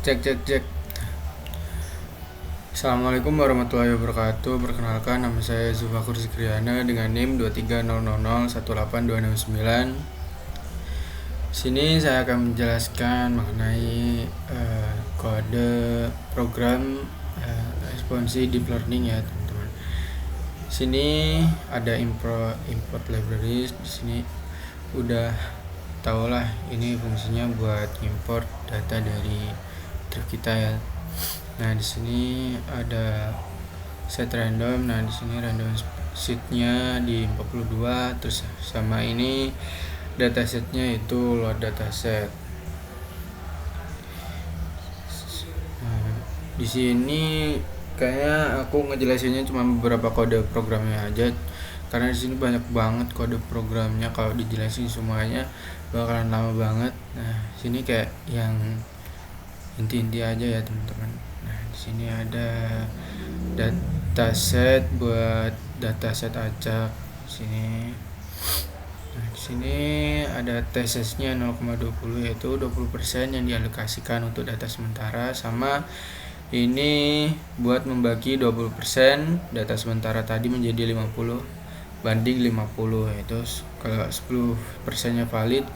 Cek cek cek. Assalamualaikum warahmatullahi wabarakatuh. Perkenalkan, nama saya Zulfakur Zikriana dengan NIM 230001829. Sini saya akan menjelaskan mengenai kode program responsi deep learning ya teman-teman. Sini ada import libraries. Di sini udah tau lah, ini fungsinya buat import data dari kita ya. Nah, di sini ada set random. Nah, di sini random setnya di 42, terus sama ini datasetnya itu load dataset. Nah, di sini kayaknya aku ngejelasinnya cuma beberapa kode programnya aja, karena di sini banyak banget kode programnya. Kalau dijelasin semuanya bakalan lama banget. Nah, sini kayak yang inti-inti aja ya teman-teman. Nah, di sini ada dataset buat dataset acak di sini. Nah, di sini ada TSS-nya 0,20, yaitu 20% yang dialokasikan untuk data sementara, sama ini buat membagi 20% data sementara tadi menjadi 50 banding 50, yaitu kalau 10%-nya valid,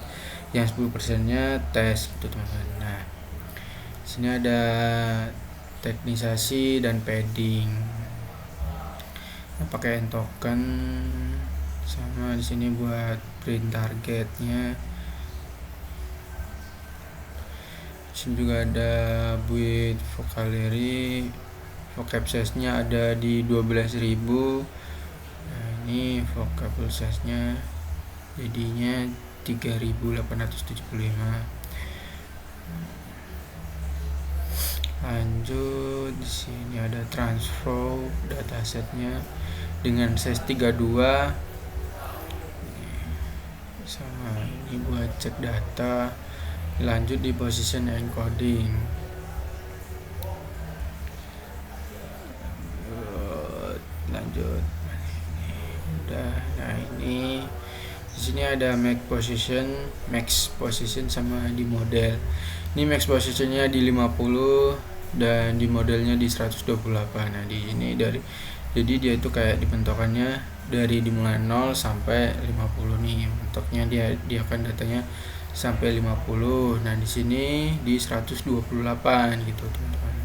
yang 10%-nya tes gitu teman-teman. Nah, sini ada teknisasi dan padding. Pakai token, sama di sini buat print targetnya. Sini juga ada build vocabulary, vocab size-nya ada di 12.000. Nah, ini vocabulary size-nya jadinya 3875. Lanjut, di sini ada transfer datasetnya dengan size 32, sama ini buat cek data. Lanjut di position encoding. Lanjut, udah. Nah, ini di sini ada max position sama di model. Ini max positionnya di 50 dan di modelnya di 128. Nah, di sini jadi dia itu kayak dibentokannya dari dimulai 0 sampai 50 nih. Bentuknya dia akan datanya sampai 50. Nah, di sini di 128 gitu, teman-teman.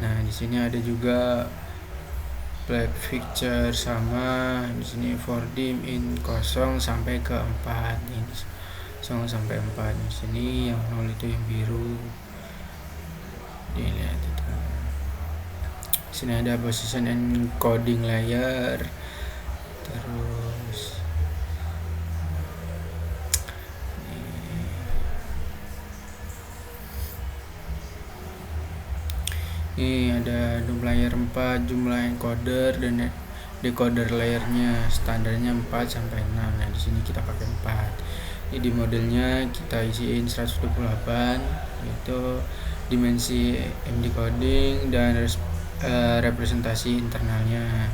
Nah, di sini ada juga black picture, sama di sini for dim in 0 sampai ke 4 ini. 0 sampai 4. Di sini yang 0 itu yang biru. Dilihat itu. Di sini ada position encoding layer. Terus ini ada layer 4, jumlah encoder dan decoder layernya standarnya 4 sampai 6. Nah, di sini kita pakai 4. Ini di modelnya kita isiin 128, yaitu dimensi mdecoding dan representasi internalnya.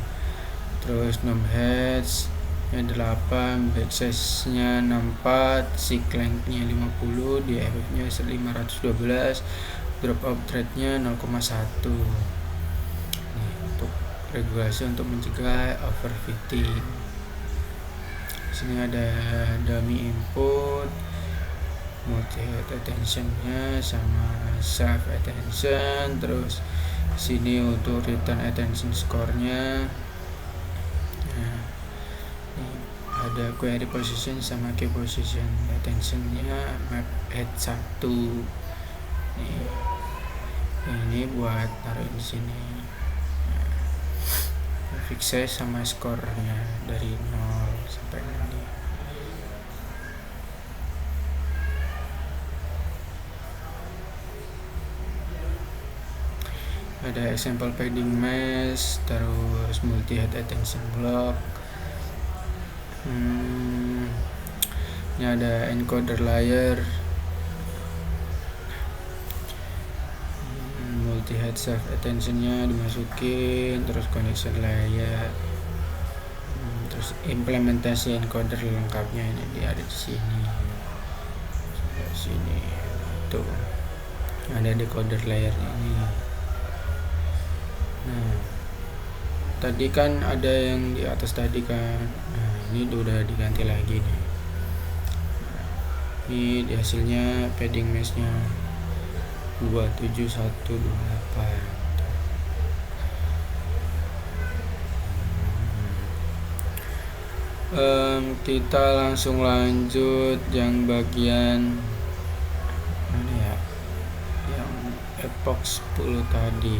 Terus num heads nya 8, backslash nya 64, seek length nya 50, dff nya 512, dropout rate nya 0,1. Untuk regulasi untuk mencegah overfitting. Sini ada dummy input, multi attention nya sama self attention. Terus sini untuk return attention score-nya. Nah, ada query position sama key position. Attention-nya map head 1. Ini buat taruh di sini. Fix size sama skornya dari 0 sampai 6. Ada example padding mesh, terus multi head attention block. Ini ada encoder layer, multi head self attention-nya dimasukin, terus connection layer, terus implementasi encoder lengkapnya ini dia ada di sini. Sampai sini tuh. ada decoder layarnya ini. Nah, tadi kan ada yang di atas tadi kan, nah ini udah diganti lagi nih. Ini di hasilnya padding meshnya 27128. Kita langsung lanjut yang bagian mana ya, yang epox 10 tadi.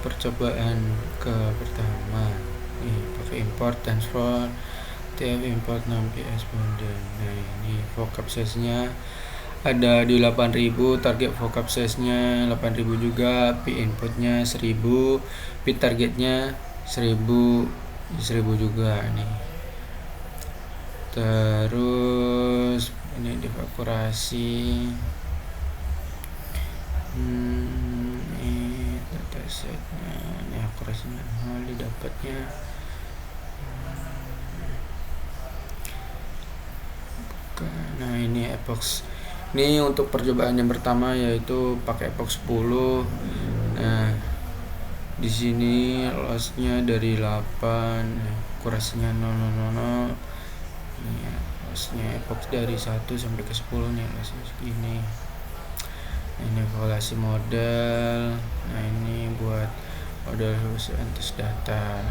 Percobaan ke pertama nih pakai import transfer TF import 6 PS model. Nah ini vocab size nya ada di 8000, target vocab size nya 8000 juga, P inputnya 1000, P targetnya 1000 juga nih. Terus ini devaporasi, ini datasetnya, ini akurasinya nol didapatnya. Nah ini epox, ini untuk percobaan yang pertama yaitu pakai epox 10. Nah di sini lossnya dari 8, akurasinya 0,000. Ini lossnya epox dari 1 sampai ke 10 nih lossnya segini. Ini evaluasi model. Nah ini buat model antus data.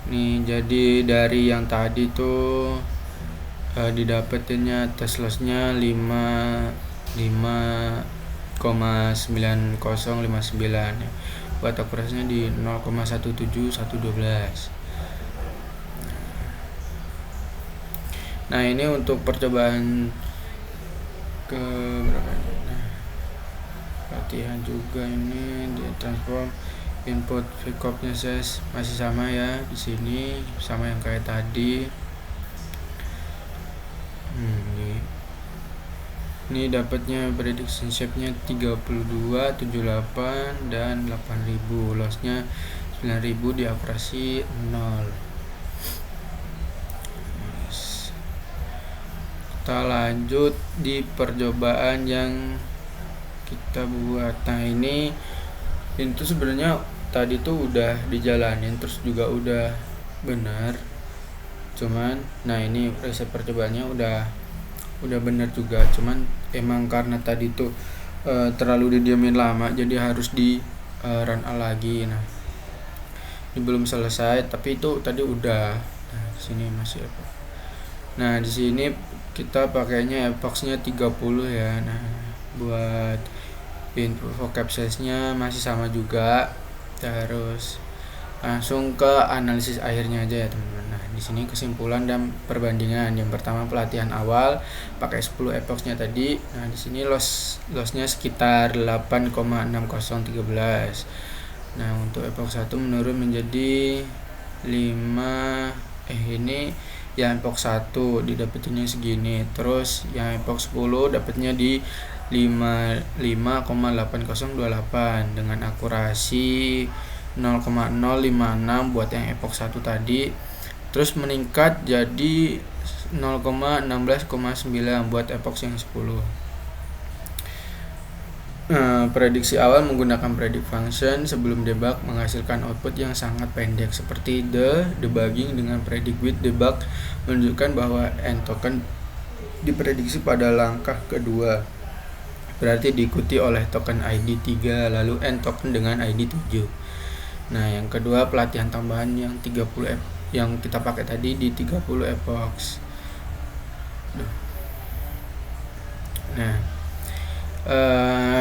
Nih jadi dari yang tadi tuh didapetinnya test lossnya 5,9059 ya. Buat akurasinya di 0,17112. Nah ini untuk percobaan ke berapa ini? Nah, latihan juga ini di transform input vocabnya size masih sama ya, di sini sama yang kayak tadi. Ini dapatnya prediction shape-nya 3278 dan 8000, lossnya 9000, di akurasi 0. Kita lanjut di percobaan yang kita buat. Nah ini itu sebenarnya tadi tuh udah dijalanin, terus juga udah benar, cuman nah ini resep percobaannya udah benar juga, cuman emang karena tadi tuh terlalu didiamin lama jadi harus di run lagi. Nah ini belum selesai, tapi itu tadi udah. Nah di sini masih apa? Nah di sini kita pakainya epoxnya 30 ya. Nah buat input vocab size-nya masih sama juga. Terus langsung ke analisis akhirnya aja ya teman-teman. Nah di sini kesimpulan dan perbandingan. Yang pertama pelatihan awal pakai 10 epoxnya tadi. Nah di sini lossnya sekitar 8,6013. Nah untuk epox 1 menurun menjadi 5. Ini yang epox 1 didapetinnya segini. Terus yang epox 10 dapatnya di 5,8028 dengan akurasi 0,056 buat yang epox 1 tadi. Terus meningkat jadi 0,16,9 buat epox yang 10. Prediksi awal menggunakan predict function sebelum debug menghasilkan output yang sangat pendek seperti debugging dengan predict with debug menunjukkan bahwa end token diprediksi pada langkah kedua, berarti diikuti oleh token ID 3 lalu end token dengan ID 7. Nah yang kedua pelatihan tambahan yang 30 yang kita pakai tadi di 30 epox. Nah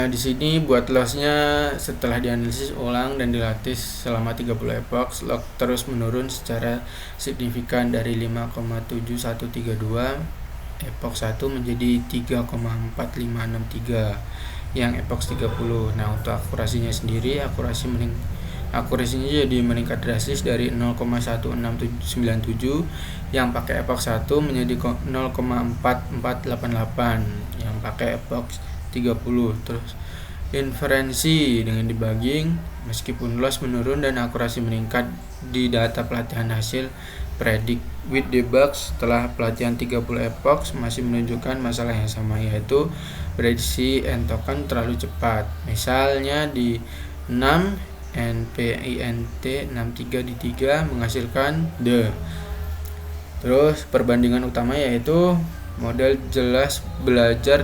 di sini buat lossnya setelah dianalisis ulang dan dilatih selama 30 epox, loss terus menurun secara signifikan dari 5,7132 epox 1 menjadi 3,4563 yang epox 30. Nah untuk akurasinya sendiri akurasinya jadi meningkat drastis dari 0,1697 yang pakai epox 1 menjadi 0,4488 yang pakai epox 30. Terus inferensi dengan debugging, meskipun loss menurun dan akurasi meningkat di data pelatihan hasil predict with debug setelah pelatihan 30 epochs masih menunjukkan masalah yang sama, yaitu prediksi end token terlalu cepat. Misalnya di 6 NPINT 63 di 3 menghasilkan the. Terus perbandingan utama yaitu model jelas belajar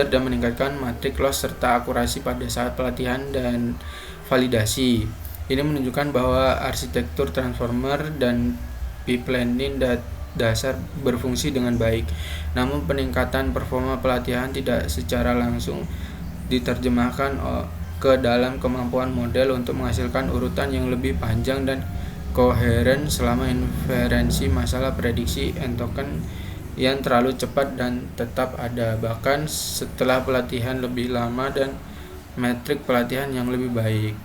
dan meningkatkan matrix loss serta akurasi pada saat pelatihan dan validasi. Ini menunjukkan bahwa arsitektur transformer dan pipeline dasar berfungsi dengan baik. Namun peningkatan performa pelatihan tidak secara langsung diterjemahkan ke dalam kemampuan model untuk menghasilkan urutan yang lebih panjang dan koheren selama inferensi. Masalah prediksi end token yang terlalu cepat dan tetap ada, bahkan setelah pelatihan lebih lama dan metrik pelatihan yang lebih baik.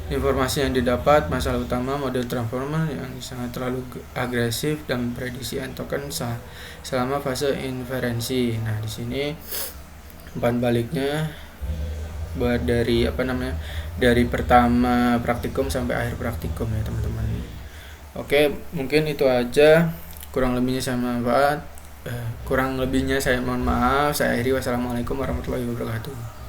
Informasi yang didapat: masalah utama model transformer yang sangat terlalu agresif dan prediksi end token selama fase inferensi. Nah, di sini umpan baliknya dari pertama praktikum sampai akhir praktikum ya teman-teman. Oke, mungkin itu aja. Kurang lebihnya saya mohon maaf. Saya akhiri. Wassalamualaikum warahmatullahi wabarakatuh.